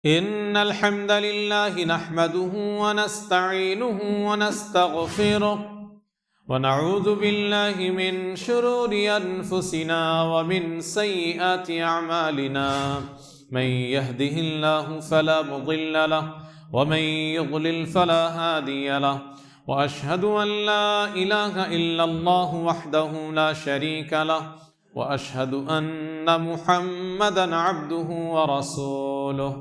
إن الحمد لله نحمده ونستعينه ونستغفره ونعوذ بالله من شرور أنفسنا ومن سيئات أعمالنا من يهده الله فلا مضل له ومن يضلل فلا هادي له وأشهد أن لا إله إلا الله وحده لا شريك له وأشهد أن محمدًا عبده ورسوله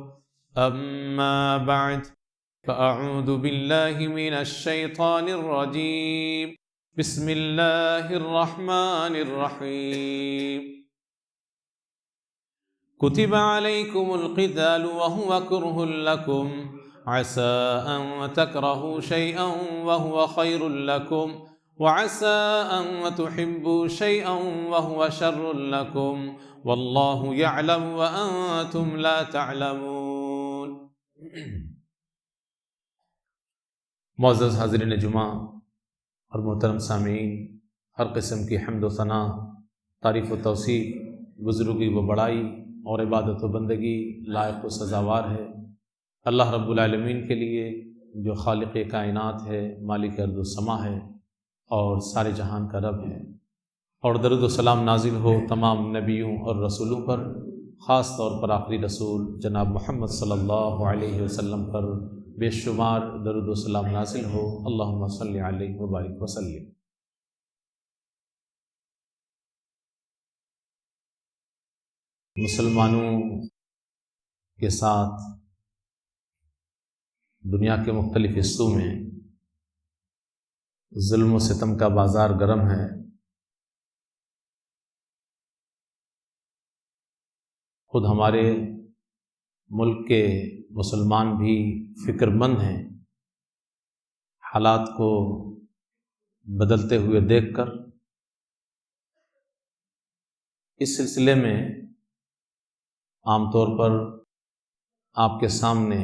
أما بعد فأعوذ بالله من الشيطان الرجيم بسم الله الرحمن الرحيم كتب عليكم القتال وهو كره لكم عسى أن تكرهوا شيئا وهو خير لكم وعسى أن تحبوا شيئا وهو شر لكم والله يعلم وأنتم لا تعلمون۔ معزز حاضرین جمعہ اور محترم سامعین، ہر قسم کی حمد و ثنا، تعریف و توصیف، بزرگی و بڑائی اور عبادت و بندگی لائق و سزاوار ہے اللہ رب العالمین کے لیے، جو خالق کائنات ہے، مالک ارض و سما ہے اور سارے جہان کا رب ہے۔ اور درود و سلام نازل ہو تمام نبیوں اور رسولوں پر، خاص طور پر آخری رسول جناب محمد صلی اللہ علیہ وسلم پر بے شمار درود و سلام نازل ہو۔ اللہم صلی علیہ وبارک وسلم۔ مسلمانوں کے ساتھ دنیا کے مختلف حصوں میں ظلم و ستم کا بازار گرم ہے۔ خود ہمارے ملک کے مسلمان بھی فکر مند ہیں، حالات کو بدلتے ہوئے دیکھ کر۔ اس سلسلے میں عام طور پر آپ کے سامنے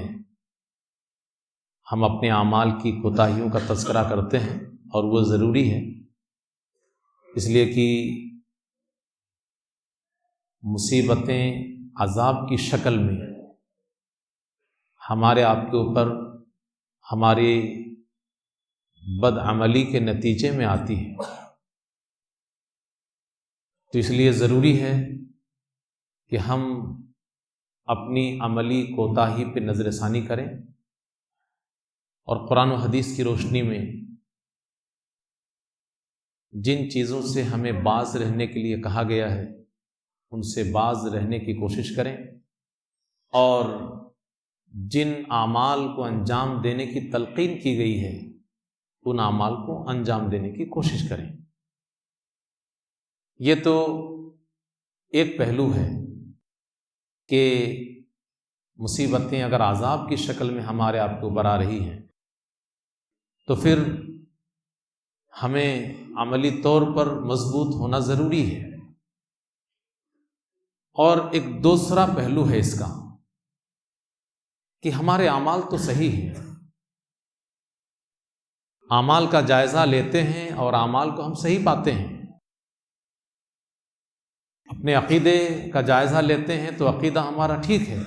ہم اپنے اعمال کی کوتاہیوں کا تذکرہ کرتے ہیں، اور وہ ضروری ہے، اس لیے کہ مصیبتیں عذاب کی شکل میں ہمارے آپ کے اوپر ہماری بد عملی کے نتیجے میں آتی ہے، تو اس لیے ضروری ہے کہ ہم اپنی عملی کوتاہی پہ نظر ثانی کریں، اور قرآن و حدیث کی روشنی میں جن چیزوں سے ہمیں باز رہنے کے لیے کہا گیا ہے ان سے باز رہنے کی کوشش کریں، اور جن اعمال کو انجام دینے کی تلقین کی گئی ہے ان اعمال کو انجام دینے کی کوشش کریں۔ یہ تو ایک پہلو ہے کہ مصیبتیں اگر عذاب کی شکل میں ہمارے آپ کے اوپر آ رہی ہیں تو پھر ہمیں عملی طور پر مضبوط ہونا ضروری ہے۔ اور ایک دوسرا پہلو ہے اس کا کہ ہمارے اعمال تو صحیح ہیں، اعمال کا جائزہ لیتے ہیں اور اعمال کو ہم صحیح پاتے ہیں، اپنے عقیدے کا جائزہ لیتے ہیں تو عقیدہ ہمارا ٹھیک ہے،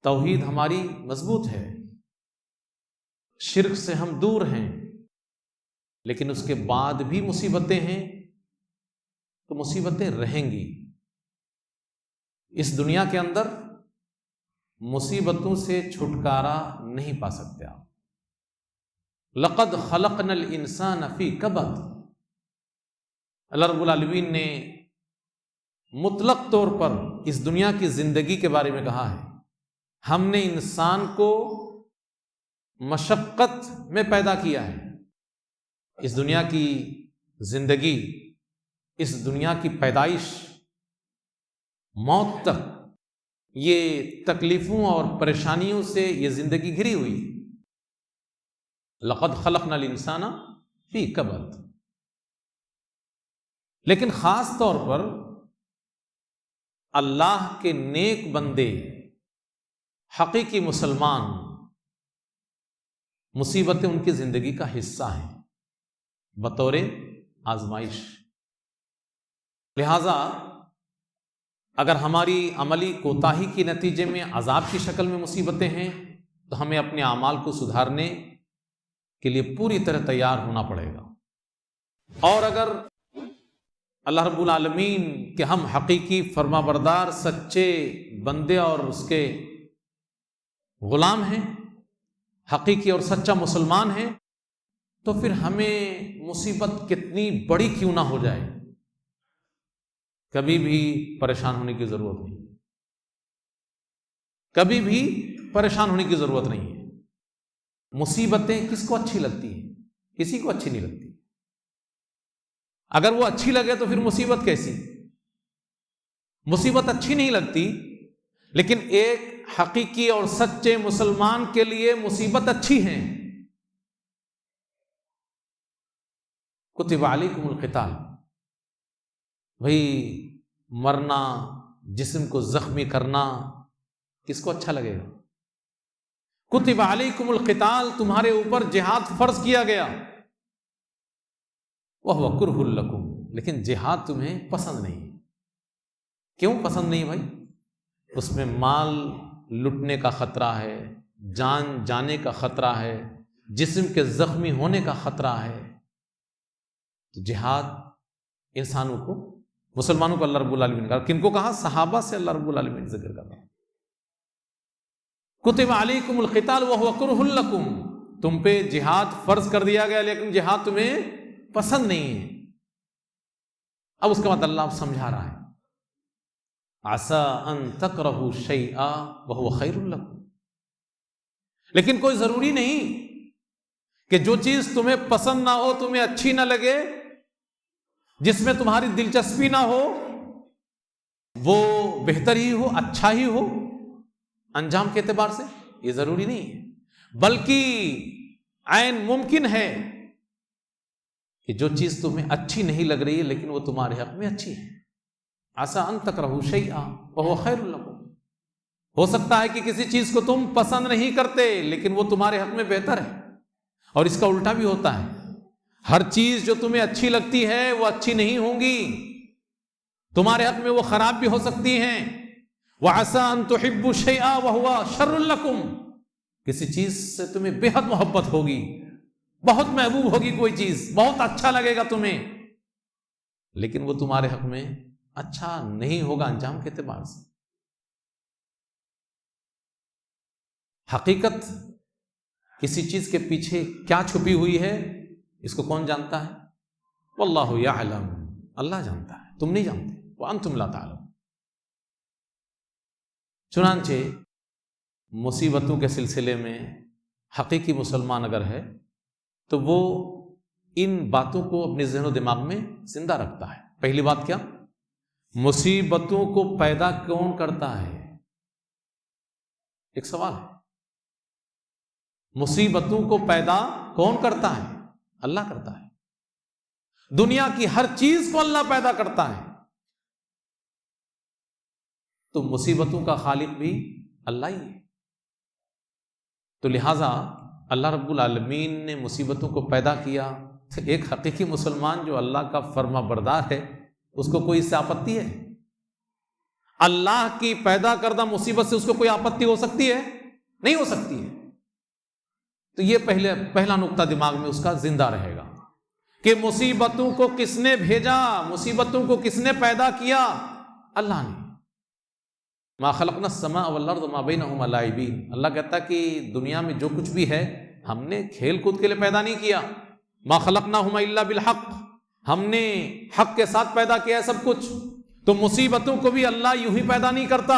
توحید ہماری مضبوط ہے، شرک سے ہم دور ہیں، لیکن اس کے بعد بھی مصیبتیں ہیں تو مصیبتیں رہیں گی۔ اس دنیا کے اندر مصیبتوں سے چھٹکارا نہیں پا سکتے آپ۔ لقد خلقنا الانسان فی کبد، اللہ رب العالمین نے مطلق طور پر اس دنیا کی زندگی کے بارے میں کہا ہے، ہم نے انسان کو مشقت میں پیدا کیا ہے۔ اس دنیا کی زندگی، اس دنیا کی پیدائش، موت تک یہ تکلیفوں اور پریشانیوں سے یہ زندگی گھری ہوئی۔ لقد خلقنا الانسان فی کبد۔ لیکن خاص طور پر اللہ کے نیک بندے، حقیقی مسلمان، مصیبتیں ان کی زندگی کا حصہ ہیں بطور آزمائش۔ لہذا اگر ہماری عملی کوتاہی کے نتیجے میں عذاب کی شکل میں مصیبتیں ہیں تو ہمیں اپنے اعمال کو سدھارنے کے لیے پوری طرح تیار ہونا پڑے گا. اور اگر اللہ رب العالمین کہ ہم حقیقی فرما بردار سچے بندے اور اس کے غلام ہیں، حقیقی اور سچا مسلمان ہیں، تو پھر ہمیں مصیبت کتنی بڑی کیوں نہ ہو جائے کبھی بھی پریشان ہونے کی ضرورت نہیں، کبھی بھی پریشان ہونے کی ضرورت نہیں ہے. مصیبتیں کس کو اچھی لگتی ہیں؟ کسی کو اچھی نہیں لگتی. اگر وہ اچھی لگے تو پھر مصیبت کیسی؟ مصیبت اچھی نہیں لگتی، لیکن ایک حقیقی اور سچے مسلمان کے لیے مصیبت اچھی ہے. کتب علیکم القتال، بھئی مرنا، جسم کو زخمی کرنا کس کو اچھا لگے گا؟ کتب علیکم القتال، تمہارے اوپر جہاد فرض کیا گیا. وَهُوَ كُرْهٌ لَكُمْ، لیکن جہاد تمہیں پسند نہیں. کیوں پسند نہیں بھائی؟ اس میں مال لٹنے کا خطرہ ہے، جان جانے کا خطرہ ہے، جسم کے زخمی ہونے کا خطرہ ہے. تو جہاد انسانوں کو، مسلمانوں کو اللہ رب العالمین نے کہا. کن کو کہا؟ صحابہ سے اللہ رب العالمین ذکر کر رہا ہے. کتب علیکم القتال وهو کرہ لکم، تم پہ جہاد فرض کر دیا گیا لیکن جہاد تمہیں پسند نہیں ہے. اب اس کے بعد اللہ سمجھا رہا ہے عسى ان تکرہوا شیئا وهو خیر لکم، لیکن کوئی ضروری نہیں کہ جو چیز تمہیں پسند نہ ہو، تمہیں اچھی نہ لگے، جس میں تمہاری دلچسپی نہ ہو، وہ بہتر ہی ہو، اچھا ہی ہو انجام کے اعتبار سے. یہ ضروری نہیں ہے، بلکہ عین ممکن ہے کہ جو چیز تمہیں اچھی نہیں لگ رہی ہے لیکن وہ تمہارے حق میں اچھی ہے. عسى ان تکرہوا شیئا وهو خیر لکم، ہو سکتا ہے کہ کسی چیز کو تم پسند نہیں کرتے لیکن وہ تمہارے حق میں بہتر ہے. اور اس کا الٹا بھی ہوتا ہے، ہر چیز جو تمہیں اچھی لگتی ہے وہ اچھی نہیں ہوں گی، تمہارے حق میں وہ خراب بھی ہو سکتی ہیں. وعسى ان تحبوا شیئا وهو شر لکم، کسی چیز سے تمہیں بے حد محبت ہوگی، بہت محبوب ہوگی کوئی چیز، بہت اچھا لگے گا تمہیں، لیکن وہ تمہارے حق میں اچھا نہیں ہوگا انجام کے اعتبار سے. حقیقت کسی چیز کے پیچھے کیا چھپی ہوئی ہے اس کو کون جانتا ہے؟ واللہ یعلم، اللہ جانتا ہے، تم نہیں جانتے. وانتم لا تعلمون. چنانچہ مصیبتوں کے سلسلے میں حقیقی مسلمان اگر ہے تو وہ ان باتوں کو اپنے ذہن و دماغ میں زندہ رکھتا ہے. پہلی بات کیا؟ مصیبتوں کو پیدا کون کرتا ہے؟ ایک سوال ہے. مصیبتوں کو پیدا کون کرتا ہے؟ اللہ کرتا ہے. دنیا کی ہر چیز کو اللہ پیدا کرتا ہے، تو مصیبتوں کا خالق بھی اللہ ہی ہے. تو لہٰذا اللہ رب العالمین نے مصیبتوں کو پیدا کیا. ایک حقیقی مسلمان جو اللہ کا فرما بردار ہے اس کو کوئی اس سے آپتی ہے؟ اللہ کی پیدا کردہ مصیبت سے اس کو کوئی آپتی ہو سکتی ہے؟ نہیں ہو سکتی ہے. تو یہ پہلا نقطہ دماغ میں اس کا زندہ رہے گا کہ مصیبتوں کو کس نے بھیجا، مصیبتوں کو کس نے پیدا کیا؟ اللہ نے. ما خلقنا السماء والارض وما بينهما لاعبين، اللہ کہتا کہ دنیا میں جو کچھ بھی ہے ہم نے کھیل کود کے لیے پیدا نہیں کیا. ما خلقناهما الا بالحق، ہم نے حق کے ساتھ پیدا کیا ہے سب کچھ. تو مصیبتوں کو بھی اللہ یوں ہی پیدا نہیں کرتا.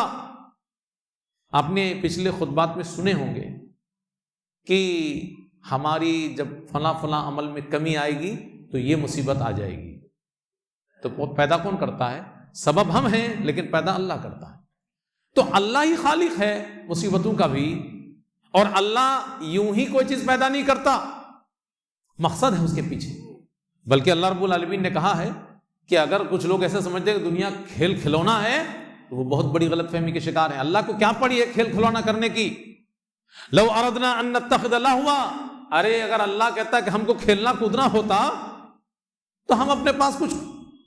آپ نے پچھلے خطبات میں سنے ہوں گے کہ ہماری جب فلاں عمل میں کمی آئے گی تو یہ مصیبت آ جائے گی. تو پیدا کون کرتا ہے؟ سبب ہم ہیں لیکن پیدا اللہ کرتا ہے. تو اللہ ہی خالق ہے مصیبتوں کا بھی، اور اللہ یوں ہی کوئی چیز پیدا نہیں کرتا، مقصد ہے اس کے پیچھے. بلکہ اللہ رب العالمین نے کہا ہے کہ اگر کچھ لوگ ایسے سمجھتے ہیں کہ دنیا کھیل کھلونا ہے تو وہ بہت بڑی غلط فہمی کے شکار ہیں. اللہ کو کیا پڑی ہے کھیل کھلونا کرنے کی؟ لو اردنا ان نتخذ لہوا، ارے اگر اللہ کہتا ہے کہ ہم کو کھیلنا کودنا ہوتا تو ہم اپنے پاس کچھ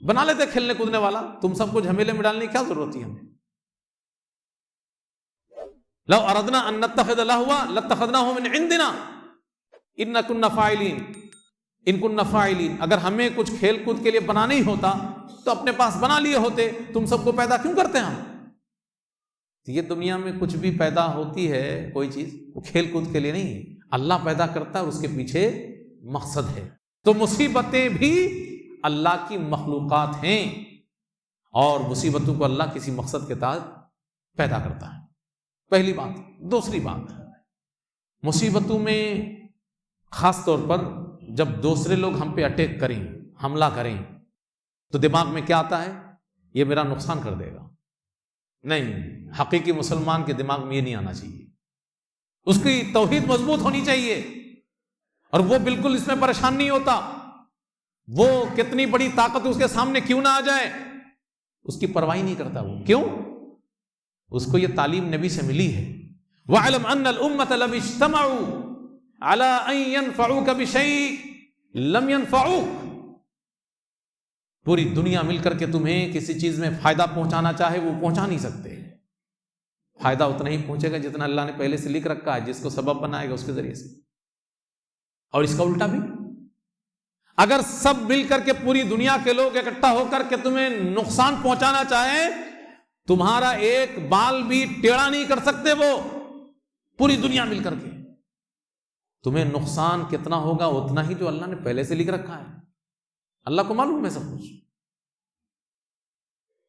بنا لیتے کھیلنے کودنے والا، تم سب کو جھمیلے میں ڈالنے کی کیا ضرورت ہے ہمیں؟ لو اردنا ان نتخذ لہوا لاتخذناہ من عندنا ان كنا فاعلین ان كنا فاعلین، اگر ہمیں کچھ کھیل کود کے لیے بنانا ہی ہوتا تو اپنے پاس بنا لیے ہوتے، تم سب کو پیدا کیوں کرتے ہیں ہم؟ یہ دنیا میں کچھ بھی پیدا ہوتی ہے کوئی چیز، وہ کھیل کود کے لیے نہیں ہے، اللہ پیدا کرتا ہے اور اس کے پیچھے مقصد ہے۔ تو مصیبتیں بھی اللہ کی مخلوقات ہیں، اور مصیبتوں کو اللہ کسی مقصد کے تحت پیدا کرتا ہے، پہلی بات۔ دوسری بات، مصیبتوں میں خاص طور پر جب دوسرے لوگ ہم پہ اٹیک کریں، حملہ کریں، تو دماغ میں کیا آتا ہے؟ یہ میرا نقصان کر دے گا۔ نہیں، حقیقی مسلمان کے دماغ میں یہ نہیں آنا چاہیے، اس کی توحید مضبوط ہونی چاہیے، اور وہ بالکل اس میں پریشان نہیں ہوتا، وہ کتنی بڑی طاقت اس کے سامنے کیوں نہ آ جائے اس کی پرواہ نہیں کرتا۔ وہ کیوں؟ اس کو یہ تعلیم نبی سے ملی ہے، وَاعْلَمْ أَنَّ الْأُمَّةَ لَوْ اجْتَمَعُوا عَلَىٰ أَن يَنفَعُوكَ بِشَيْءٍ لَمْ يَنفَعُوكَ، پوری دنیا مل کر کے تمہیں کسی چیز میں فائدہ پہنچانا چاہے وہ پہنچا نہیں سکتے، فائدہ اتنا ہی پہنچے گا جتنا اللہ نے پہلے سے لکھ رکھا ہے، جس کو سبب بنائے گا اس کے ذریعے سے۔ اور اس کا الٹا بھی، اگر سب مل کر کے پوری دنیا کے لوگ اکٹھا ہو کر کے تمہیں نقصان پہنچانا چاہیں، تمہارا ایک بال بھی ٹیڑھا نہیں کر سکتے وہ، پوری دنیا مل کر کے۔ تمہیں نقصان کتنا ہوگا؟ اتنا ہی جو اللہ نے پہلے سے لکھ رکھا ہے، اللہ کو معلوم ہے سب کچھ۔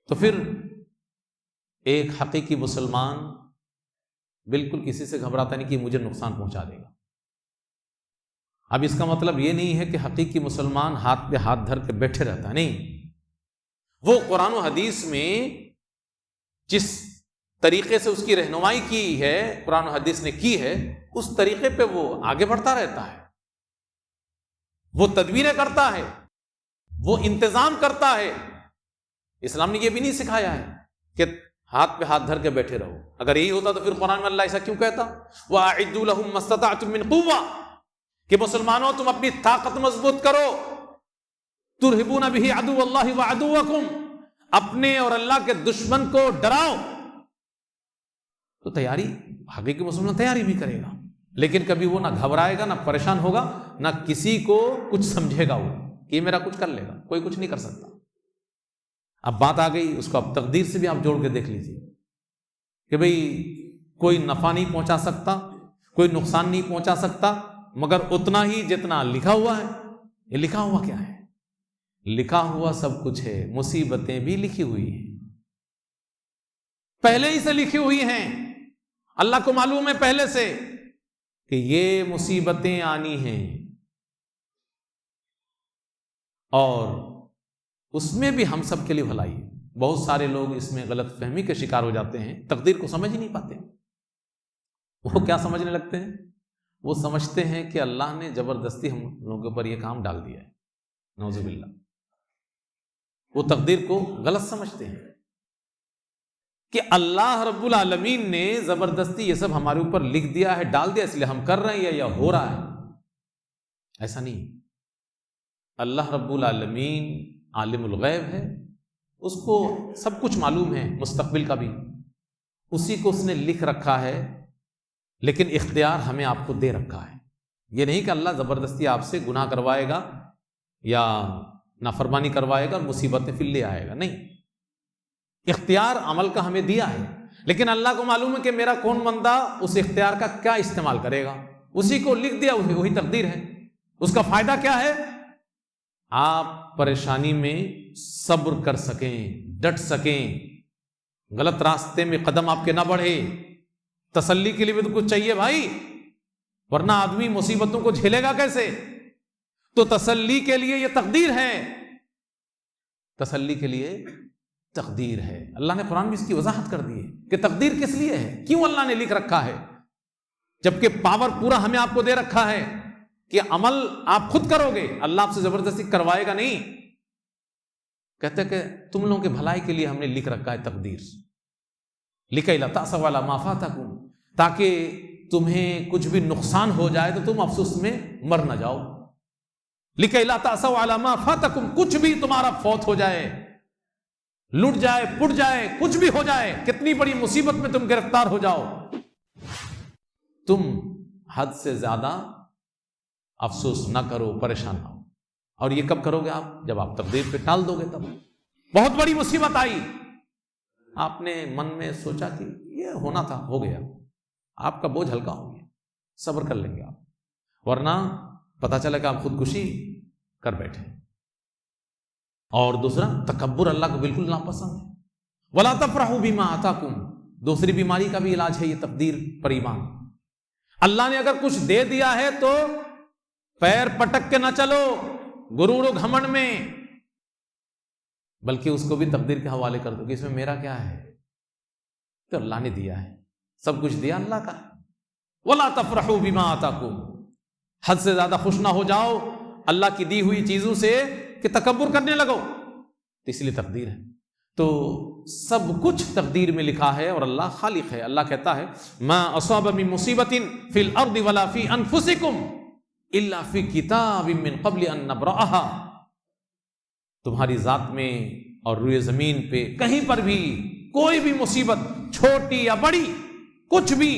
تو پھر ایک حقیقی مسلمان بالکل کسی سے گھبراتا نہیں کہ مجھے نقصان پہنچا دے گا۔ اب اس کا مطلب یہ نہیں ہے کہ حقیقی مسلمان ہاتھ پہ ہاتھ دھر کے بیٹھے رہتا ہے، نہیں، وہ قرآن و حدیث میں جس طریقے سے اس کی رہنمائی کی ہے، قرآن و حدیث نے کی ہے، اس طریقے پہ وہ آگے بڑھتا رہتا ہے، وہ تدبیریں کرتا ہے، وہ انتظام کرتا ہے۔ اسلام نے یہ بھی نہیں سکھایا ہے کہ ہاتھ پہ ہاتھ دھر کے بیٹھے رہو، اگر یہی ہوتا تو پھر قرآن میں اللہ ایسا کیوں کہتا؟ وَأَعِدُّوا لَهُم مَّا اسْتَطَعْتُم مِّن قُوَّةٍ، کہ مسلمانوں تم اپنی طاقت مضبوط کرو، ترہبون بہ عدو اللہ وعدوکم، اپنے اور اللہ کے دشمن کو ڈراؤ۔ تو تیاری، حقیقی مسلمان تیاری بھی کرے گا، لیکن کبھی وہ نہ گھبرائے گا، نہ پریشان ہوگا، نہ کسی کو کچھ سمجھے گا وہ کہ یہ میرا کچھ کر لے گا، کوئی کچھ نہیں کر سکتا۔ اب بات آ گئی، اس کو اب تقدیر سے بھی آپ جوڑ کے دیکھ لیجیے کہ بھئی کوئی نفع نہیں پہنچا سکتا، کوئی نقصان نہیں پہنچا سکتا، مگر اتنا ہی جتنا لکھا ہوا ہے۔ یہ لکھا ہوا کیا ہے؟ لکھا ہوا سب کچھ ہے، مصیبتیں بھی لکھی ہوئی ہیں، پہلے ہی سے لکھی ہوئی ہیں، اللہ کو معلوم ہے پہلے سے کہ یہ مصیبتیں آنی ہیں، اور اس میں بھی ہم سب کے لیے بھلائی ہے۔ بہت سارے لوگ اس میں غلط فہمی کے شکار ہو جاتے ہیں، تقدیر کو سمجھ ہی نہیں پاتے۔ وہ کیا سمجھنے لگتے ہیں؟ وہ سمجھتے ہیں کہ اللہ نے زبردستی ہم لوگوں کے اوپر یہ کام ڈال دیا ہے، نعوذ باللہ۔ وہ تقدیر کو غلط سمجھتے ہیں کہ اللہ رب العالمین نے زبردستی یہ سب ہمارے اوپر لکھ دیا ہے، ڈال دیا، اس لیے ہم کر رہے ہیں یا ہو رہا ہے۔ ایسا نہیں، اللہ رب العالمین عالم الغیب ہے، اس کو سب کچھ معلوم ہے، مستقبل کا بھی اسی کو اس نے لکھ رکھا ہے، لیکن اختیار ہمیں آپ کو دے رکھا ہے۔ یہ نہیں کہ اللہ زبردستی آپ سے گناہ کروائے گا یا نافرمانی کروائے گا اور مصیبتیں پھر لے آئے گا، نہیں، اختیار عمل کا ہمیں دیا ہے، لیکن اللہ کو معلوم ہے کہ میرا کون بندہ اس اختیار کا کیا استعمال کرے گا، اسی کو لکھ دیا، وہی تقدیر ہے۔ اس کا فائدہ کیا ہے؟ آپ پریشانی میں صبر کر سکیں، ڈٹ سکیں، غلط راستے میں قدم آپ کے نہ بڑھے۔ تسلی کے لیے بھی تو کچھ چاہیے بھائی، ورنہ آدمی مصیبتوں کو جھیلے گا کیسے؟ تو تسلی کے لیے یہ تقدیر ہے، تسلی کے لیے تقدیر ہے۔ اللہ نے قرآن میں اس کی وضاحت کر دی ہے کہ تقدیر کس لیے ہے، کیوں اللہ نے لکھ رکھا ہے، جبکہ پاور پورا ہمیں آپ کو دے رکھا ہے کہ عمل آپ خود کرو گے، اللہ آپ سے زبردستی کروائے گا نہیں۔ کہتے کہ تم لوگوں کے بھلائی کے لیے ہم نے لکھ رکھا ہے تقدیر، لکھا لَتَأْسَوْا عَلَىٰ مَا فَاتَكُمْ، تاکہ تمہیں کچھ بھی نقصان ہو جائے تو تم افسوس میں مر نہ جاؤ، لِكَيْ لَا تَأْسَوْا عَلَىٰ مَا فَاتَكُمْ، کچھ بھی تمہارا فوت ہو جائے، لٹ جائے، پٹ جائے، کچھ بھی ہو جائے، کتنی بڑی مصیبت میں تم گرفتار ہو جاؤ، تم حد سے زیادہ افسوس نہ کرو، پریشان نہ ہو۔ اور یہ کب کرو گے آپ؟ جب آپ تقدیر پہ ٹال دو گے۔ تب بہت بڑی مصیبت آئی، آپ نے من میں سوچا کہ یہ ہونا تھا، ہو گیا، آپ کا بوجھ ہلکا ہو گیا، صبر کر لیں گے آپ، ورنہ پتہ چلا کہ آپ خودکشی کر بیٹھے۔ اور دوسرا، تکبر اللہ کو بالکل ناپسند ہے۔ وَلَا تَفْرَحُوا بِمَا آتَاكُمْ، دوسری بیماری کا بھی علاج ہے یہ تقدیر پر ایمان۔ اللہ نے اگر کچھ دے دیا ہے تو پیر پٹک کے نہ چلو غرور و گھمنڈ میں، بلکہ اس کو بھی تقدیر کے حوالے کر دو کہ اس میں میرا کیا ہے، تو اللہ نے دیا ہے، سب کچھ دیا اللہ کا ہے۔ وَلَا تَفْرَحُوا بِمَا آتَاكُمْ، حد سے زیادہ خوش نہ ہو جاؤ اللہ کی دی ہوئی چیزوں سے کہ تکبر کرنے لگو، تو اس لیے تقدیر ہے۔ تو سب کچھ تقدیر میں لکھا ہے اور اللہ خالق ہے۔ اللہ کہتا ہے ما اصاب من مصیبت فی الارض ولا فی انفسکم الا فی کتاب من قبل ان نبرأها، تمہاری ذات میں اور روئے زمین پہ کہیں پر بھی کوئی بھی مصیبت، چھوٹی یا بڑی، کچھ بھی،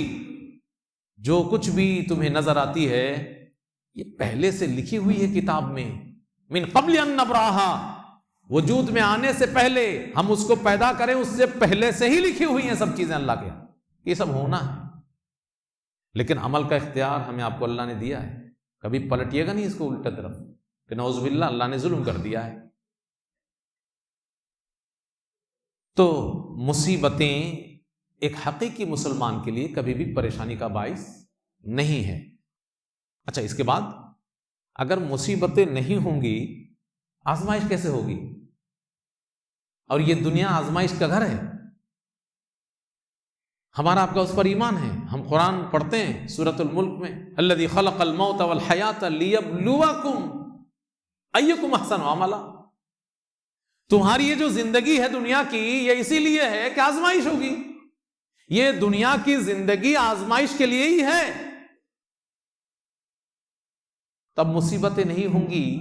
جو کچھ بھی تمہیں نظر آتی ہے یہ پہلے سے لکھی ہوئی ہے کتاب میں، من قبل ان نبرأها، وجود میں آنے سے پہلے، ہم اس کو پیدا کریں اس سے پہلے سے ہی لکھی ہوئی ہیں سب چیزیں اللہ کے، یہ سب ہونا ہے۔ لیکن عمل کا اختیار ہمیں آپ کو اللہ نے دیا ہے، کبھی پلٹیے گا نہیں اس کو الٹا طرف کہ نعوذ باللہ اللہ نے ظلم کر دیا ہے۔ تو مصیبتیں ایک حقیقی مسلمان کے لیے کبھی بھی پریشانی کا باعث نہیں ہے۔ اچھا، اس کے بعد اگر مصیبتیں نہیں ہوں گی، آزمائش کیسے ہوگی؟ اور یہ دنیا آزمائش کا گھر ہے، ہمارا آپ کا اس پر ایمان ہے۔ ہم قرآن پڑھتے ہیں سورۃ الملک میں، الذی خلق الموت والحیات لیبلوکم ایکم احسن عملا، تمہاری یہ جو زندگی ہے دنیا کی، یہ اسی لیے ہے کہ آزمائش ہوگی۔ یہ دنیا کی زندگی آزمائش کے لیے ہی ہے۔ تب مصیبتیں نہیں ہوں گی،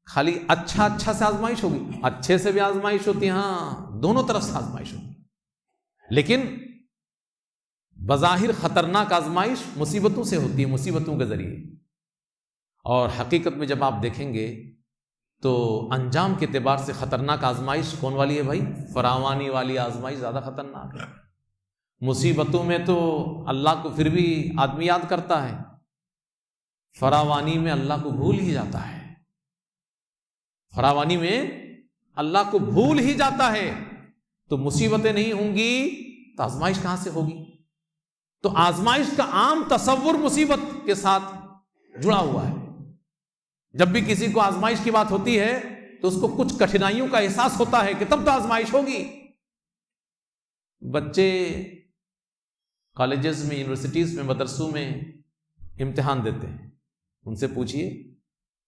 خالی اچھا سے آزمائش ہوگی، اچھے سے بھی آزمائش ہوتی ہے، ہاں دونوں طرف سے آزمائش ہوتی، لیکن بظاہر خطرناک آزمائش مصیبتوں سے ہوتی ہے، مصیبتوں کے ذریعے۔ اور حقیقت میں جب آپ دیکھیں گے تو انجام کے اعتبار سے خطرناک آزمائش کون والی ہے بھائی؟ فراوانی والی آزمائش زیادہ خطرناک ہے۔ مصیبتوں میں تو اللہ کو پھر بھی آدمی یاد کرتا ہے، فراوانی میں اللہ کو بھول ہی جاتا ہے، فراوانی میں اللہ کو بھول ہی جاتا ہے۔ تو مصیبتیں نہیں ہوں گی تو آزمائش کہاں سے ہوگی؟ تو آزمائش کا عام تصور مصیبت کے ساتھ جڑا ہوا ہے۔ جب بھی کسی کو آزمائش کی بات ہوتی ہے تو اس کو کچھ کٹھنائیوں کا احساس ہوتا ہے کہ تب تو آزمائش ہوگی۔ بچے کالجز میں، یونیورسٹیز میں، مدرسوں میں امتحان دیتے ہیں، ان سے پوچھئے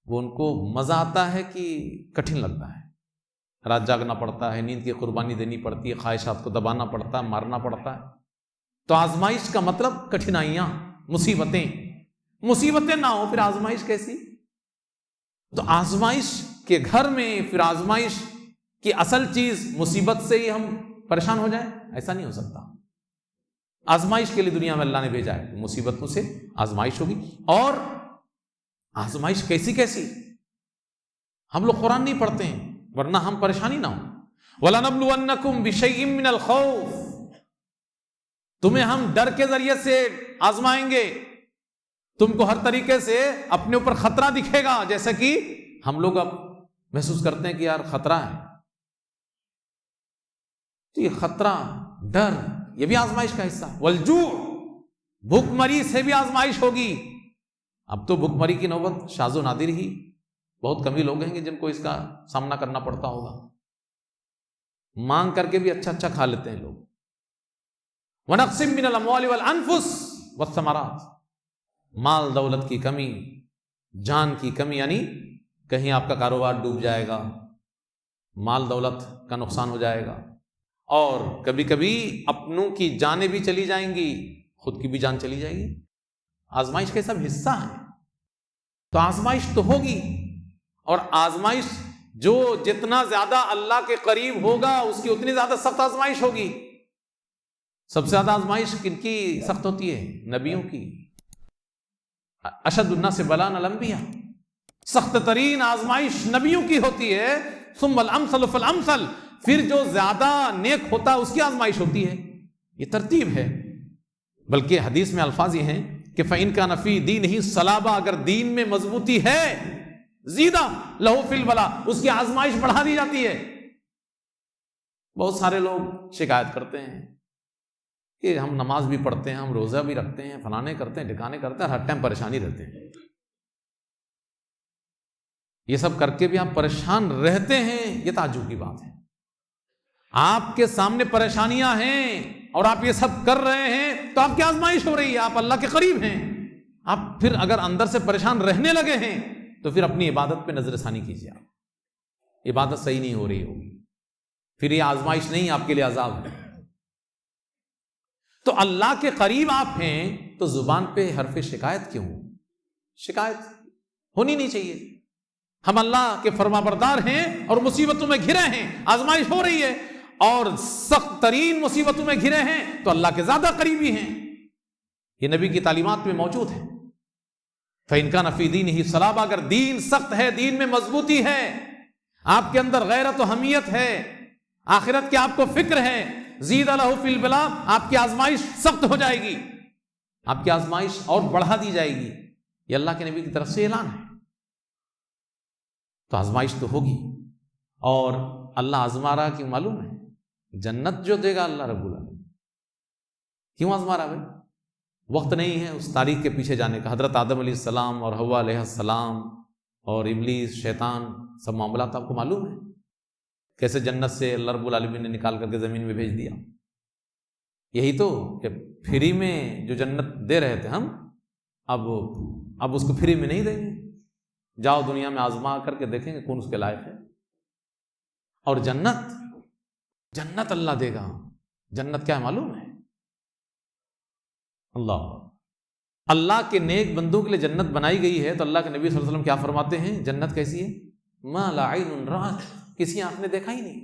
وہ ان کو مزہ آتا ہے کہ کٹھن لگتا ہے؟ رات جاگنا پڑتا ہے، نیند کی قربانی دینی پڑتی ہے، خواہشات کو دبانا پڑتا ہے، مارنا پڑتا ہے۔ تو آزمائش کا مطلب کٹھنائیاں، مصیبتیں نہ ہو پھر آزمائش کیسی؟ تو آزمائش کے گھر میں پھر آزمائش کی اصل چیز مصیبت سے ہی ہم پریشان ہو جائیں؟ ایسا نہیں ہو سکتا۔ آزمائش کے لیے دنیا میں اللہ نے بھیجا ہے، مصیبتوں سے آزمائش ہوگی۔ اور آزمائش کیسی کیسی؟ ہم لوگ قرآن نہیں پڑھتے ہیں ورنہ ہم پریشانی نہ ہوں۔ وَلَنَبْلُوَنَّكُمْ بِشَيْءٍ مِّنَ الْخَوْفِ، تمہیں ہم ڈر کے ذریعے سے آزمائیں گے، تم کو ہر طریقے سے اپنے اوپر خطرہ دکھے گا، جیسا کہ ہم لوگ اب محسوس کرتے ہیں کہ یار خطرہ ہے۔ تو یہ خطرہ، ڈر، یہ بھی آزمائش کا حصہ۔ والجوع، بھوک مری سے بھی آزمائش ہوگی۔ اب تو بھوک مری کی نوبت شاذ و نادر ہی، بہت کم ہی لوگ ہیں جن کو اس کا سامنا کرنا پڑتا ہوگا۔ مانگ کر کے بھی اچھا کھا لیتے ہیں لوگ۔ وَنَقْصٍ مِّنَ الْأَمْوَالِ وَالْأَنفُسِ وَالثَّمَرَاتِ، مال دولت کی کمی، جان کی کمی، یعنی کہیں آپ کا کاروبار ڈوب جائے گا، مال دولت کا نقصان ہو جائے گا، اور کبھی کبھی اپنوں کی جانیں بھی چلی جائیں گی، خود کی بھی جان چلی جائے گی۔ آزمائش کا سب حصہ ہے۔ تو آزمائش تو ہوگی، اور آزمائش جو جتنا زیادہ اللہ کے قریب ہوگا اس کی اتنی زیادہ سخت آزمائش ہوگی. سب سے زیادہ آزمائش کن کی سخت ہوتی ہے؟ نبیوں کی. اشد الناس بلاء الانبیاء، سخت ترین آزمائش نبیوں کی ہوتی ہے. ثم الامثل فالامثل، پھر جو زیادہ نیک ہوتا ہے اس کی آزمائش ہوتی ہے. یہ ترتیب ہے. بلکہ حدیث میں الفاظ یہ ہیں کہ فَإِن كَانَ فِي دِينِهِ صَلَابَةٌ، اگر دین میں مضبوطی ہے، زیدہ لَهُ فِي الْبَلَاء، اس کی آزمائش بڑھا دی جاتی ہے. بہت سارے لوگ شکایت کرتے ہیں کہ ہم نماز بھی پڑھتے ہیں، ہم روزہ بھی رکھتے ہیں، فلانے کرتے ہیں، ٹھکانے کرتے ہیں، ہر ٹائم پریشانی رہتے ہیں. یہ سب کر کے بھی آپ پریشان رہتے ہیں، یہ تعجب کی بات ہے. آپ کے سامنے پریشانیاں ہیں اور آپ یہ سب کر رہے ہیں تو آپ کی آزمائش ہو رہی ہے، آپ اللہ کے قریب ہیں. آپ پھر اگر اندر سے پریشان رہنے لگے ہیں تو پھر اپنی عبادت پہ نظر ثانی کیجیے. آپ عبادت صحیح نہیں ہو رہی ہوگی، پھر یہ آزمائش نہیں، آپ کے لیے عذاب ہے. تو اللہ کے قریب آپ ہیں تو زبان پہ حرف شکایت کیوں؟ شکایت ہونی نہیں چاہیے. ہم اللہ کے فرما بردار ہیں اور مصیبتوں میں گھرے ہیں، آزمائش ہو رہی ہے اور سخت ترین مصیبتوں میں گھرے ہیں تو اللہ کے زیادہ قریبی ہیں. یہ نبی کی تعلیمات میں موجود ہے. فَإِن كَانَ فِي دِينِهِ صَلَابَةٌ، اگر دین سخت ہے، دین میں مضبوطی ہے، آپ کے اندر غیرت و حمیت ہے، آخرت کی آپ کو فکر ہے، زید لہ فی البلاء، آپ کی آزمائش سخت ہو جائے گی، آپ کی آزمائش اور بڑھا دی جائے گی. یہ اللہ کے نبی کی طرف سے اعلان ہے. تو آزمائش تو ہوگی. اور اللہ آزما رہا کیوں معلوم ہے؟ جنت جو دے گا اللہ رب العالمین. کیوں آزما رہا بھائی؟ وقت نہیں ہے اس تاریخ کے پیچھے جانے کا. حضرت آدم علیہ السلام اور حوا علیہ السلام اور ابلیس، شیطان، سب معاملات آپ کو معلوم ہے. کیسے جنت سے اللہ رب العالمین نے نکال کر کے زمین میں بھیج دیا. یہی تو کہ فری میں جو جنت دے رہے تھے ہم، اب اس کو فری میں نہیں دیں گے. جاؤ دنیا میں آزما کر کے دیکھیں گے کون اس کے لائق ہے. اور جنت اللہ دے گا. جنت کیا ہے معلوم ہے؟ اللہ کے نیک بندوں کے لیے جنت بنائی گئی ہے. تو اللہ کے نبی صلی اللہ علیہ وسلم کیا فرماتے ہیں؟ جنت کیسی ہے؟ ما لا عین رأت، کسی آنکھ نے دیکھا ہی نہیں،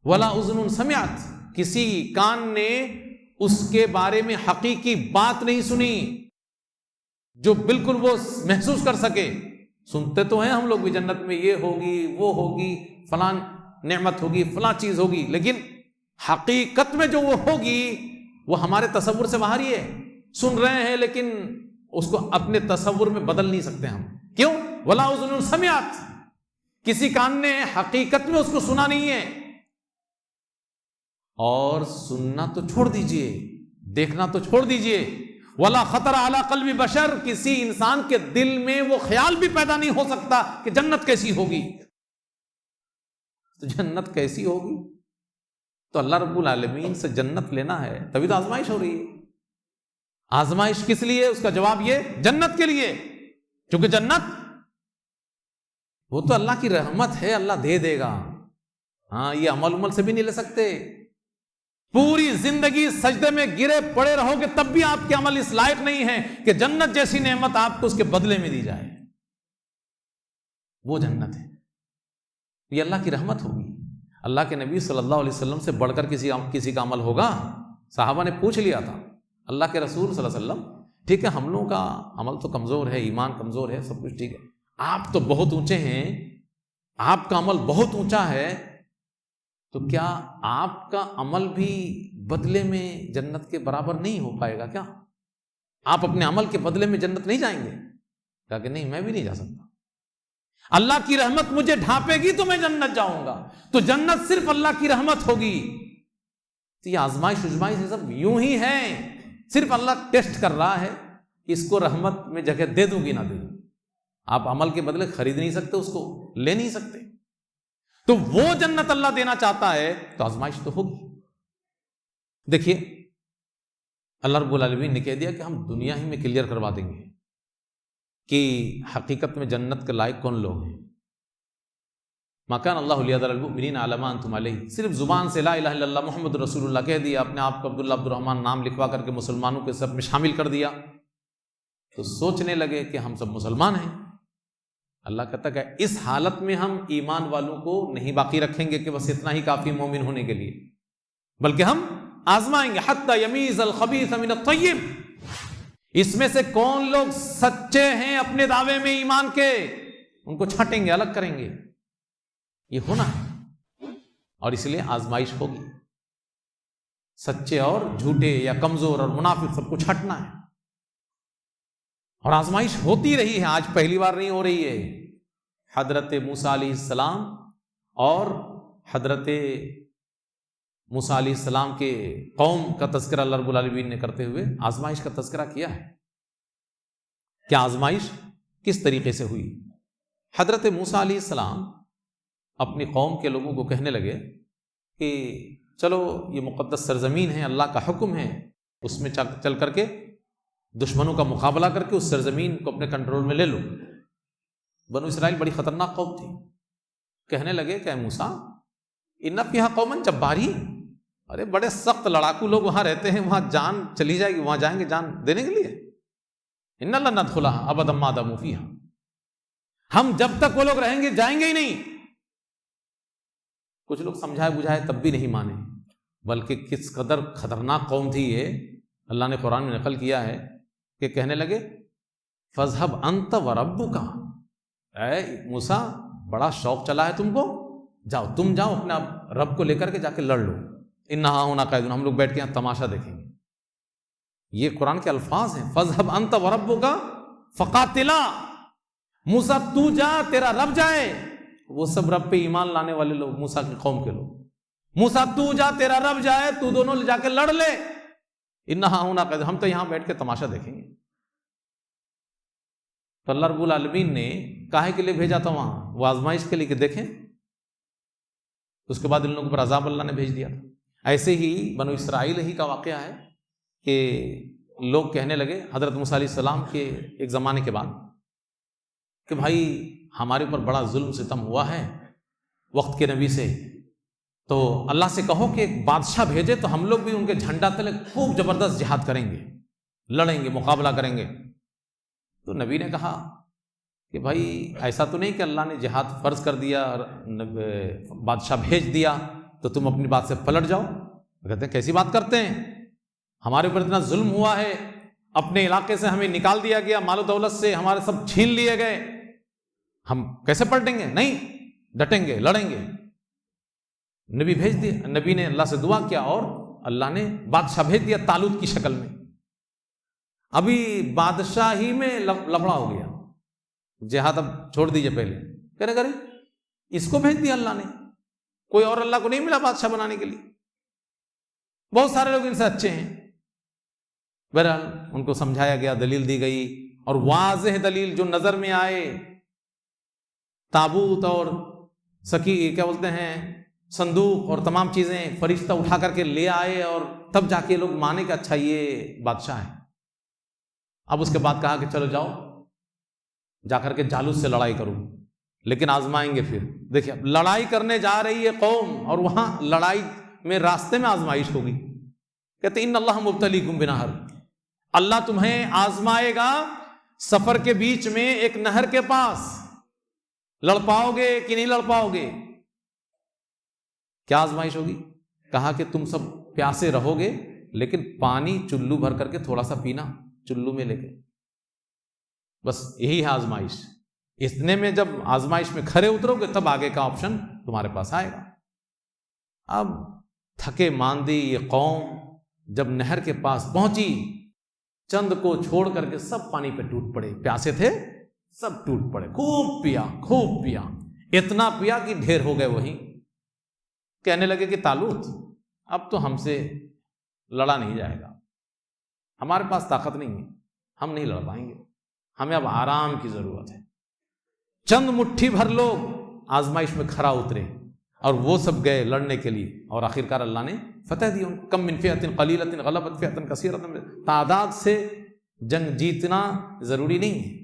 ولا اذن سمعت، کسی کان نے اس کے بارے میں حقیقی بات نہیں سنی جو بالکل وہ محسوس کر سکے. سنتے تو ہیں ہم لوگ بھی جنت میں یہ ہوگی، وہ ہوگی، فلان نعمت ہوگی، فلاں چیز ہوگی، لیکن حقیقت میں جو وہ ہوگی وہ ہمارے تصور سے باہر ہی ہے. سن رہے ہیں لیکن اس کو اپنے تصور میں بدل نہیں سکتے ہم. کیوں؟ ولا اذن سمعت، کسی کان نے حقیقت میں اس کو سنا نہیں ہے. اور سننا تو چھوڑ دیجئے، دیکھنا تو چھوڑ دیجئے، ولا خطر علی قلب بشر، کسی انسان کے دل میں وہ خیال بھی پیدا نہیں ہو سکتا کہ جنت کیسی ہوگی. تو جنت کیسی ہوگی؟ تو اللہ رب العالمین سے جنت لینا ہے، تبھی تو آزمائش ہو رہی ہے. آزمائش کس لیے؟ اس کا جواب یہ، جنت کے لیے. کیونکہ جنت وہ تو اللہ کی رحمت ہے، اللہ دے دے گا. ہاں، یہ عمل سے بھی نہیں لے سکتے. پوری زندگی سجدے میں گرے پڑے رہو گے تب بھی آپ کے عمل اس لائق نہیں ہے کہ جنت جیسی نعمت آپ کو اس کے بدلے میں دی جائے. وہ جنت ہے، یہ اللہ کی رحمت ہوگی. اللہ کے نبی صلی اللہ علیہ وسلم سے بڑھ کر کسی کا عمل ہوگا؟ صحابہ نے پوچھ لیا تھا اللہ کے رسول صلی اللہ علیہ وسلم، ٹھیک ہے ہم لوگوں کا عمل تو کمزور ہے، ایمان کمزور ہے، سب کچھ ٹھیک ہے، آپ تو بہت اونچے ہیں، آپ کا عمل بہت اونچا ہے، تو کیا آپ کا عمل بھی بدلے میں جنت کے برابر نہیں ہو پائے گا کیا؟ آپ اپنے عمل کے بدلے میں جنت نہیں جائیں گے؟ کہا کہ نہیں، میں بھی نہیں جا سکتا. اللہ کی رحمت مجھے ڈھانپے گی تو میں جنت جاؤں گا. تو جنت صرف اللہ کی رحمت ہوگی. تو یہ آزمائش یہ سب یوں ہی ہے، صرف اللہ ٹیسٹ کر رہا ہے اس کو رحمت میں جگہ دے دوں گی نہ دے دوں. آپ عمل کے بدلے خرید نہیں سکتے، اس کو لے نہیں سکتے. تو وہ جنت اللہ دینا چاہتا ہے تو آزمائش تو ہوگی. دیکھیے اللہ رب العالمین نے کہہ دیا کہ ہم دنیا ہی میں کلیئر کروا دیں گے کہ حقیقت میں جنت کے لائق کون لوگ ہیں. ما کان اللہ لیذر المؤمنین علی ما انتم علیہ، صرف زبان سے لا الہ الا اللہ محمد رسول اللہ کہہ دیا، اپنے آپ کو عبداللہ عبدالرحمن نام لکھوا کر کے مسلمانوں کے سب میں شامل کر دیا، تو سوچنے لگے کہ ہم سب مسلمان ہیں. اللہ کہتا کہ اس حالت میں ہم ایمان والوں کو نہیں باقی رکھیں گے کہ بس اتنا ہی کافی مومن ہونے کے لیے، بلکہ ہم آزمائیں گے حتی یمیز الخبیث من الطیب، اس میں سے کون لوگ سچے ہیں اپنے دعوے میں ایمان کے، ان کو چھانٹیں گے، الگ کریں گے. یہ ہونا ہے، اور اس لیے آزمائش ہوگی. سچے اور جھوٹے یا کمزور اور منافق سب کو چھٹنا ہے، اور آزمائش ہوتی رہی ہے، آج پہلی بار نہیں ہو رہی ہے. حضرت موسیٰ علیہ السلام اور حضرت موسیٰ علیہ السلام کے قوم کا تذکرہ اللہ رب العالمین نے کرتے ہوئے آزمائش کا تذکرہ کیا ہے. کیا آزمائش کس طریقے سے ہوئی؟ حضرت موسیٰ علیہ السلام اپنی قوم کے لوگوں کو کہنے لگے کہ چلو یہ مقدس سرزمین ہے، اللہ کا حکم ہے، اس میں چل کر کے دشمنوں کا مقابلہ کر کے اس سرزمین کو اپنے کنٹرول میں لے لو. بنو اسرائیل بڑی خطرناک قوم تھی. کہنے لگے کہ اے موسیٰ ان فیہا قوما جبارین، ارے بڑے سخت لڑاکو لوگ وہاں رہتے ہیں، وہاں جان چلی جائے گی، وہاں جائیں گے جان دینے کے لیے. ان لن ندخلها ابدا ما داموا فیہا، ہم جب تک وہ لوگ رہیں گے جائیں گے ہی نہیں. کچھ لوگ سمجھائے بجھائے تب بھی نہیں مانے، بلکہ کس قدر خطرناک قوم تھی یہ اللہ نے قرآن میں نقل کیا ہے کہ کہنے لگے فَاذْهَبْ أَنْتَ وَرَبُّكَ، اے موسیٰ بڑا شوق چلا ہے تم کو، جاؤ تم جاؤ اپنا رب کو لے کر کے جا کے لڑ لو. اِنَّهَا هُنَا قَاعِدُونَ، ہم لوگ بیٹھ کے یہاں تماشا دیکھیں گے. یہ قرآن کے الفاظ ہیں. فَاذْهَبْ أَنْتَ وَرَبُّكَ فَقَاتِلَا، موسیٰ تو جا تیرا رب جائے. وہ سب رب پہ ایمان لانے والے لوگ، موسیٰ کی قوم کے لوگ. موسیٰ تو جا تیرا رب جائے، تو دونوں جا کے لڑ لے. اِنَّهَا هُنَا قَاعِدُونَ، ہم تو یہاں بیٹھ کے تماشا دیکھیں گے. تو اللہ رب العالمین نے کاہے کے لیے بھیجا تھا وہاں؟ وہ آزمائش کے لیے کہ دیکھیں. اس کے بعد ان لوگوں پر عذاب اللہ نے بھیج دیا تھا. ایسے ہی بنو اسرائیل ہی کا واقعہ ہے کہ لوگ کہنے لگے حضرت موسیٰ علیہ السلام کے ایک زمانے کے بعد کہ بھائی ہمارے اوپر بڑا ظلم ستم ہوا ہے وقت کے نبی سے، تو اللہ سے کہو کہ ایک بادشاہ بھیجے تو ہم لوگ بھی ان کے جھنڈا تلے خوب زبردست جہاد کریں گے، لڑیں گے، مقابلہ کریں گے. تو نبی نے کہا کہ بھائی ایسا تو نہیں کہ اللہ نے جہاد فرض کر دیا اور بادشاہ بھیج دیا تو تم اپنی بات سے پلٹ جاؤ. کہتے ہیں کیسی بات کرتے ہیں، ہمارے اوپر اتنا ظلم ہوا ہے، اپنے علاقے سے ہمیں نکال دیا گیا، مال و دولت سے ہمارے سب چھین لیے گئے، ہم کیسے پلٹیں گے؟ نہیں، ڈٹیں گے، لڑیں گے. نبی بھیج دیا، نبی نے اللہ سے دعا کیا اور اللہ نے بادشاہ بھیج دیا طالوت کی شکل میں. ابھی بادشاہی میں لفڑا ہو گیا، جہاد اب چھوڑ دیجئے. پہلے کہنے کرے اس کو بھیج دیا اللہ نے، کوئی اور اللہ کو نہیں ملا بادشاہ بنانے کے لیے، بہت سارے لوگ ان سے اچھے ہیں. بہرحال ان کو سمجھایا گیا، دلیل دی گئی، اور واضح دلیل جو نظر میں آئے، تابوت اور کیا بولتے ہیں صندوق اور تمام چیزیں فرشتہ اٹھا کر کے لے آئے، اور تب جا کے لوگ مانے کہ اچھا یہ بادشاہ ہے. اب اس کے بعد کہا کہ چلو جاؤ جا کر کے جالوت سے لڑائی کرو، لیکن آزمائیں گے. پھر دیکھیں لڑائی کرنے جا رہی ہے قوم، اور وہاں لڑائی میں راستے میں آزمائش ہوگی. کہتے ان اللہ مبتلیکم بنہر، اللہ تمہیں آزمائے گا سفر کے بیچ میں ایک نہر کے پاس. لڑ پاؤ گے کہ نہیں لڑ پاؤ گے؟ کیا آزمائش ہوگی؟ کہا کہ تم سب پیاسے رہو گے، لیکن پانی چلو بھر کر کے تھوڑا سا پینا، چلو میں لے کے، بس یہی ہے آزمائش. اتنے میں جب آزمائش میں کھڑے اترو گے تب آگے کا آپشن تمہارے پاس آئے گا. اب تھکے ماندی یہ قوم جب نہر کے پاس پہنچی، چند کو چھوڑ کر کے سب پانی پہ ٹوٹ پڑے. پیاسے تھے سب ٹوٹ پڑے، خوب پیا، خوب پیا، اتنا پیا کہ ڈھیر ہو گئے. وہیں کہنے لگے کہ طالوت اب تو ہم سے لڑا نہیں جائے گا، ہمارے پاس طاقت نہیں ہے، ہم نہیں لڑ پائیں گے، ہمیں اب آرام کی ضرورت ہے. چند مٹھی بھر لوگ آزمائش میں کھرا اترے، اور وہ سب گئے لڑنے کے لیے، اور آخرکار اللہ نے فتح دی. کم من فئۃ قلیلۃ غلبت فئۃ کثیرۃ. تعداد سے جنگ جیتنا ضروری نہیں ہے.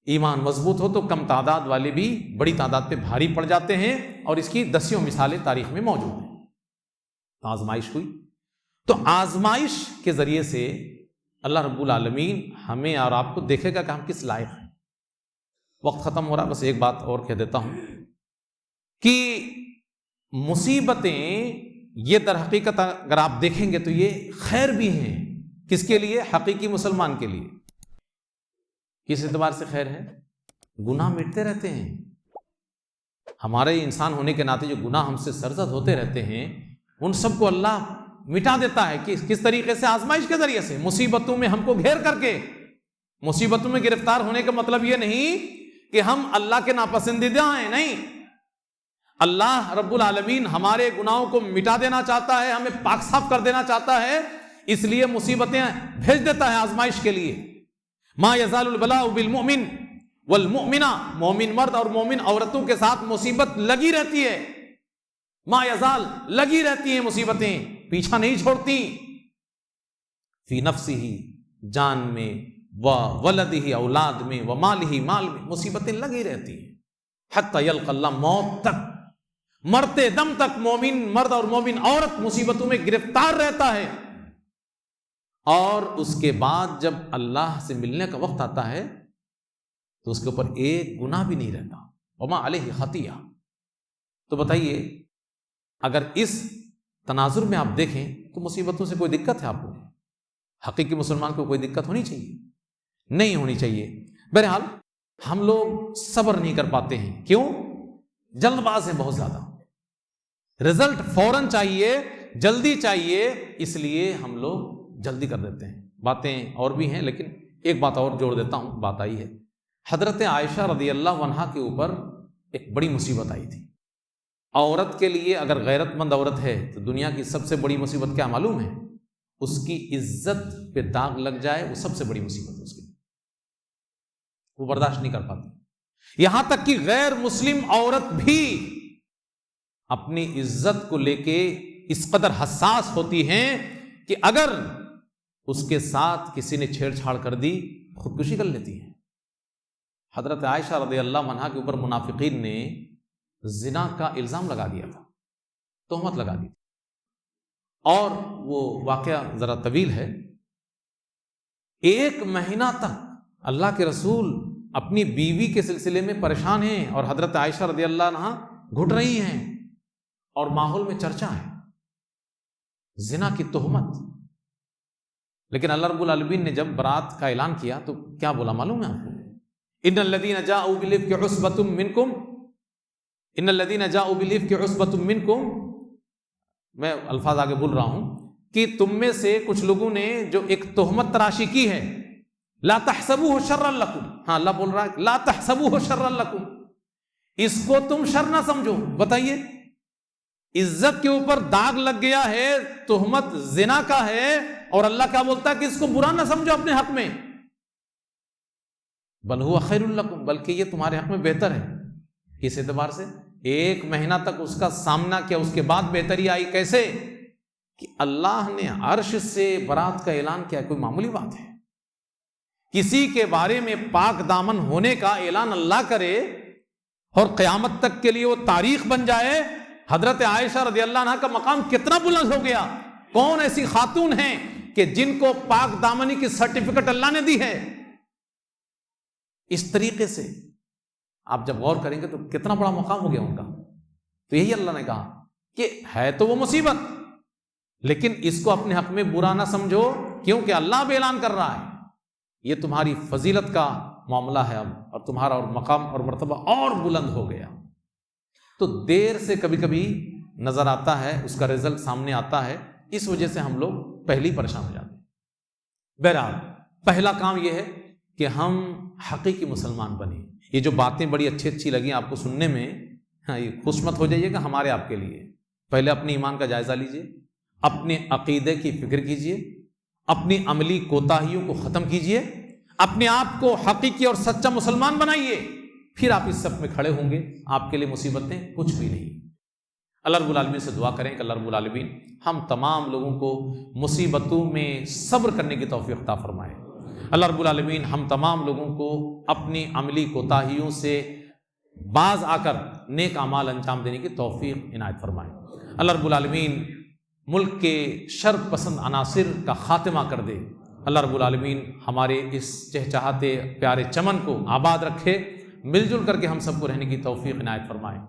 ایمان مضبوط ہو تو کم تعداد والے بھی بڑی تعداد پہ بھاری پڑ جاتے ہیں، اور اس کی دسیوں مثالیں تاریخ میں موجود ہیں. آزمائش ہوئی، تو آزمائش کے ذریعے سے اللہ رب العالمین ہمیں اور آپ کو دیکھے گا کہ ہم کس لائق ہیں. وقت ختم ہو رہا، بس ایک بات اور کہہ دیتا ہوں کہ مصیبتیں یہ در حقیقت اگر آپ دیکھیں گے تو یہ خیر بھی ہیں. کس کے لیے؟ حقیقی مسلمان کے لیے. کس اعتبار سے خیر ہے؟ گناہ مٹتے رہتے ہیں. ہمارے انسان ہونے کے ناطے جو گناہ ہم سے سرزد ہوتے رہتے ہیں ان سب کو اللہ مٹا دیتا ہے. کس طریقے سے؟ آزمائش کے ذریعے سے، مصیبتوں میں ہم کو گھیر کر کے. مصیبتوں میں گرفتار ہونے کا مطلب یہ نہیں کہ ہم اللہ کے ناپسندیدہ ہیں، نہیں. اللہ رب العالمین ہمارے گناہوں کو مٹا دینا چاہتا ہے، ہمیں پاک صاف کر دینا چاہتا ہے، اس لیے مصیبتیں بھیج دیتا ہے آزمائش کے لیے. ما یزال البلاء بالمؤمن والمؤمنہ، مومن مرد اور مومن عورتوں کے ساتھ مصیبت لگی رہتی ہے. ما یزال، لگی رہتی ہیں مصیبتیں، پیچھا نہیں چھوڑتی. فی نفسہ، جان میں، وولدہ، اولاد میں، ومالہ، مال میں، مصیبتیں لگی رہتی ہیں. حتی یلقى اللہ، موت تک، مرتے دم تک مومن مرد اور مومن عورت مصیبتوں میں گرفتار رہتا ہے. اور اس کے بعد جب اللہ سے ملنے کا وقت آتا ہے تو اس کے اوپر ایک گناہ بھی نہیں رہتا. وما علیہ خطیہ. تو بتائیے اگر اس تناظر میں آپ دیکھیں تو مصیبتوں سے کوئی دقت ہے آپ کو؟ حقیقی مسلمان کو کوئی دقت ہونی چاہیے؟ نہیں ہونی چاہیے. بہرحال ہم لوگ صبر نہیں کر پاتے ہیں. کیوں؟ جلد باز ہیں بہت زیادہ. رزلٹ فوراً چاہیے، جلدی چاہیے، اس لیے ہم لوگ جلدی کر دیتے ہیں. باتیں اور بھی ہیں لیکن ایک بات اور جوڑ دیتا ہوں. بات آئی ہے حضرت عائشہ رضی اللہ عنہا کے اوپر ایک بڑی مصیبت آئی تھی. عورت کے لیے اگر غیرت مند عورت ہے تو دنیا کی سب سے بڑی مصیبت کیا معلوم ہے؟ اس کی عزت پہ داغ لگ جائے، وہ سب سے بڑی مصیبت ہے اس کی. وہ برداشت نہیں کر پاتی. یہاں تک کہ غیر مسلم عورت بھی اپنی عزت کو لے کے اس قدر حساس ہوتی ہیں کہ اگر اس کے ساتھ کسی نے چھیڑ چھاڑ کر دی خودکشی کر لیتی ہیں. حضرت عائشہ رضی اللہ عنہا کے اوپر منافقین نے زنا کا الزام لگا دیا تھا، تہمت لگا دی تھی. اور وہ واقعہ ذرا طویل ہے. 1 مہینہ تک اللہ کے رسول اپنی بیوی کے سلسلے میں پریشان ہیں اور حضرت عائشہ رضی اللہ عنہا گھٹ رہی ہیں اور ماحول میں چرچا ہے زنا کی تہمت. لیکن اللہ رب العالمین نے جب برات کا اعلان کیا تو کیا بولا معلوم ہے آپ کو؟ ان الذین جاءوا بالافک عصبۃ منکم، ان الذین جاءوا بالافک عصبۃ منکم، میں الفاظ آگے بول رہا ہوں کہ تم میں سے کچھ لوگوں نے جو ایک تہمت تراشی کی ہے، لا تحسبوہ شرا لکم، ہاں اللہ بول رہا ہے لا تحسبوہ شرا لکم، اس کو تم شر نہ سمجھو. بتائیے عزت کے اوپر داغ لگ گیا ہے، تہمت زنا کا ہے، اور اللہ کیا بولتا ہے کہ اس کو برا نہ سمجھو اپنے حق میں. بل ہوا خیر لکم، بلکہ یہ تمہارے حق میں بہتر ہے. اس اعتبار سے 1 مہینہ تک اس کا سامنا کیا، اس کے بعد بہتری آئی. کیسے؟ کہ اللہ نے عرش سے برات کا اعلان کیا. کوئی معمولی بات ہے؟ کسی کے بارے میں پاک دامن ہونے کا اعلان اللہ کرے اور قیامت تک کے لیے وہ تاریخ بن جائے. حضرت عائشہ رضی اللہ عنہا کا مقام کتنا بلند ہو گیا. کون ایسی خاتون ہیں کہ جن کو پاک دامنی کی سرٹیفکیٹ اللہ نے دی ہے؟ اس طریقے سے آپ جب غور کریں گے تو کتنا بڑا مقام ہو گیا ان کا. تو یہی اللہ نے کہا کہ ہے تو وہ مصیبت، لیکن اس کو اپنے حق میں برا نہ سمجھو، کیونکہ اللہ بھی اعلان کر رہا ہے یہ تمہاری فضیلت کا معاملہ ہے اب، اور تمہارا اور مقام اور مرتبہ اور بلند ہو گیا. تو دیر سے کبھی کبھی نظر آتا ہے، اس کا رزلٹ سامنے آتا ہے، اس وجہ سے ہم لوگ پہلے ہی پریشان ہو جاتے ہیں. بہرحال پہلا کام یہ ہے کہ ہم حقیقی مسلمان بنیں. یہ جو باتیں بڑی اچھی لگیں آپ کو سننے میں، ہاں یہ خوش مت ہو جائیے گا ہمارے آپ کے لیے. پہلے اپنے ایمان کا جائزہ لیجئے، اپنے عقیدے کی فکر کیجئے، اپنی عملی کوتاہیوں کو ختم کیجئے، اپنے آپ کو حقیقی اور سچا مسلمان بنائیے. پھر آپ اس صف میں کھڑے ہوں گے، آپ کے لیے مصیبتیں کچھ بھی نہیں. اللہ رب العالمین سے دعا کریں کہ اللہ رب العالمین ہم تمام لوگوں کو مصیبتوں میں صبر کرنے کی توفیق عطا فرمائے. اللہ رب العالمین ہم تمام لوگوں کو اپنی عملی کوتاہیوں سے باز آ کر نیک اعمال انجام دینے کی توفیق عنایت فرمائے. اللہ رب العالمین ملک کے شر پسند عناصر کا خاتمہ کر دے. اللہ رب العالمین ہمارے اس چہچہاتے پیارے چمن کو آباد رکھے. مل جل کر کے ہم سب کو رہنے کی توفیق عنایت فرمائے۔